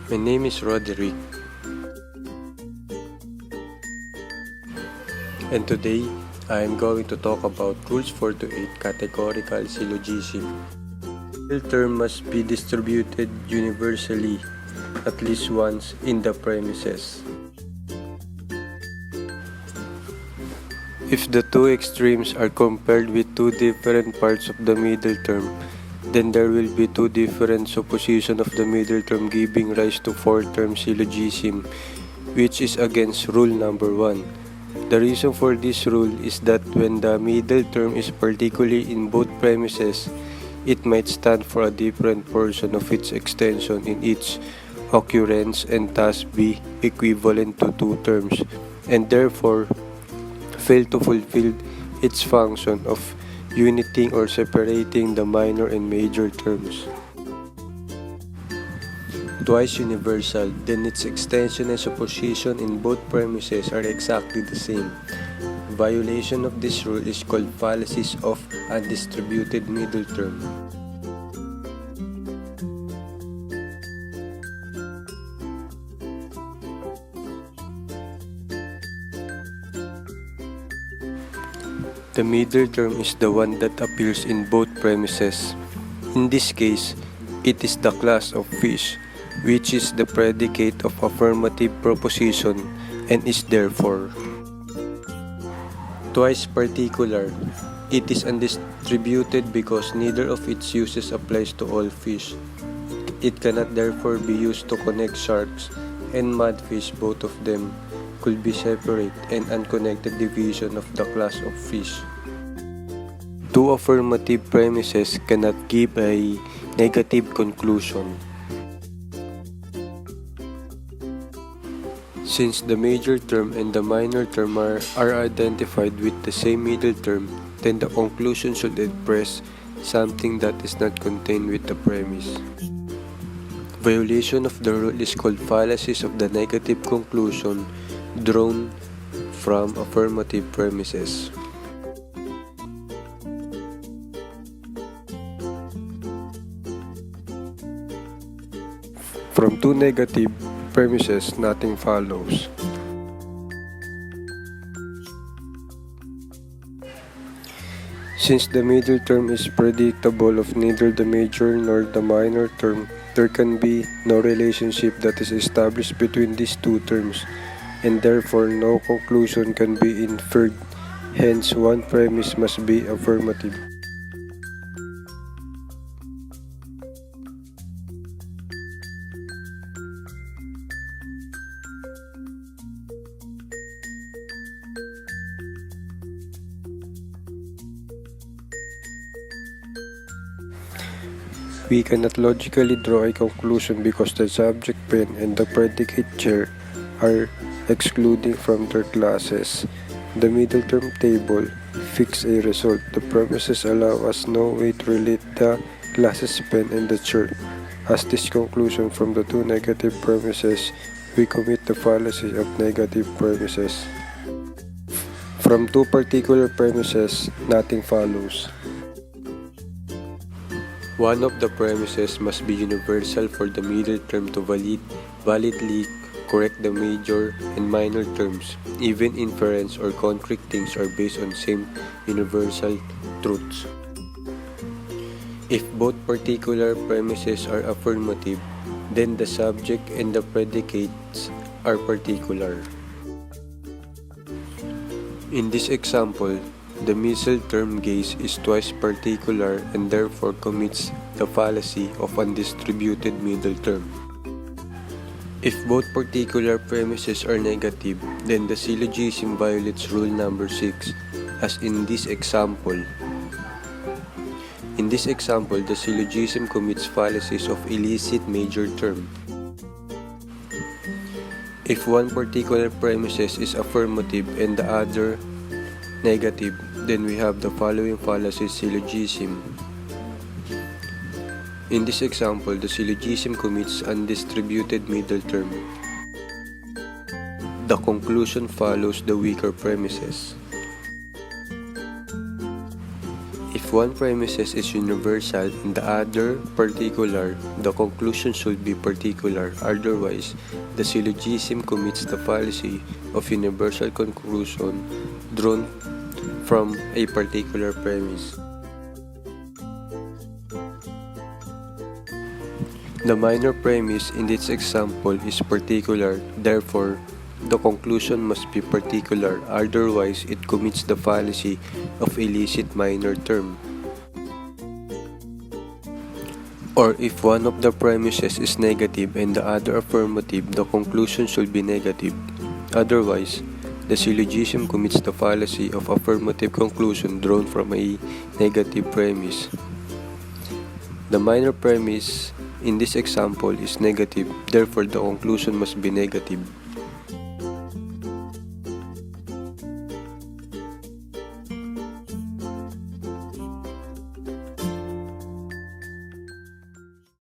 My name is Roderick, and today I am going to talk about rules 4 to 8 categorical syllogism. The term must be distributed universally at least once in the premises. If the two extremes are compared with two different parts of the middle term, then there will be two different suppositions of the middle term giving rise to four-term syllogism, which is against rule number 1. The reason for this rule is that when the middle term is particularly in both premises, it might stand for a different portion of its extension in each occurrence and thus be equivalent to two terms, and therefore fail to fulfill its function of uniting or separating the minor and major terms. Twice universal, then its extension and supposition in both premises are exactly the same. Violation of this rule is called fallacies of undistributed middle term. The middle term is the one that appears in both premises. In this case, it is the class of fish, which is the predicate of affirmative proposition and is therefore twice particular. It is undistributed because neither of its uses applies to all fish. It cannot therefore be used to connect sharks and mudfish. Both of them could be separate and unconnected division of the class of fish. Two affirmative premises cannot give a negative conclusion. Since the major term and the minor term are identified with the same middle term, then the conclusion should express something that is not contained with the premise. Violation of the rule is called fallacies of the negative conclusion drawn from affirmative premises. From two negative premises, nothing follows. Since the middle term is predictable of neither the major nor the minor term, there can be no relationship that is established between these two terms, and therefore no conclusion can be inferred. Hence, one premise must be affirmative. We cannot logically draw a conclusion because the subject pen and the predicate chair are excluding from their classes. The middle term table fix a result. The premises allow us no way to relate the classes pen and the chair. As this conclusion from the two negative premises, we commit the fallacy of negative premises. From two particular premises, nothing follows. One of the premises must be universal for the middle term to validly correct the major and minor terms. Even inference or concrete things are based on same universal truths. If both particular premises are affirmative, then the subject and the predicates are particular. In this example, the middle term gaze is twice particular and therefore commits the fallacy of undistributed middle term. If both particular premises are negative, then the syllogism violates rule number 6, as in this example. In this example, the syllogism commits fallacies of illicit major term. If one particular premises is affirmative and the other negative, then we have the following fallacy syllogism. In this example, the syllogism commits undistributed middle term. The conclusion follows the weaker premises. If one premises is universal and the other particular, the conclusion should be particular. Otherwise, the syllogism commits the fallacy of universal conclusion drawn from a particular premise. The minor premise in this example is particular, therefore, the conclusion must be particular, otherwise it commits the fallacy of illicit minor term. Or if one of the premises is negative and the other affirmative, the conclusion should be negative. Otherwise, the syllogism commits the fallacy of affirmative conclusion drawn from a negative premise. The minor premise in this example is negative, therefore the conclusion must be negative.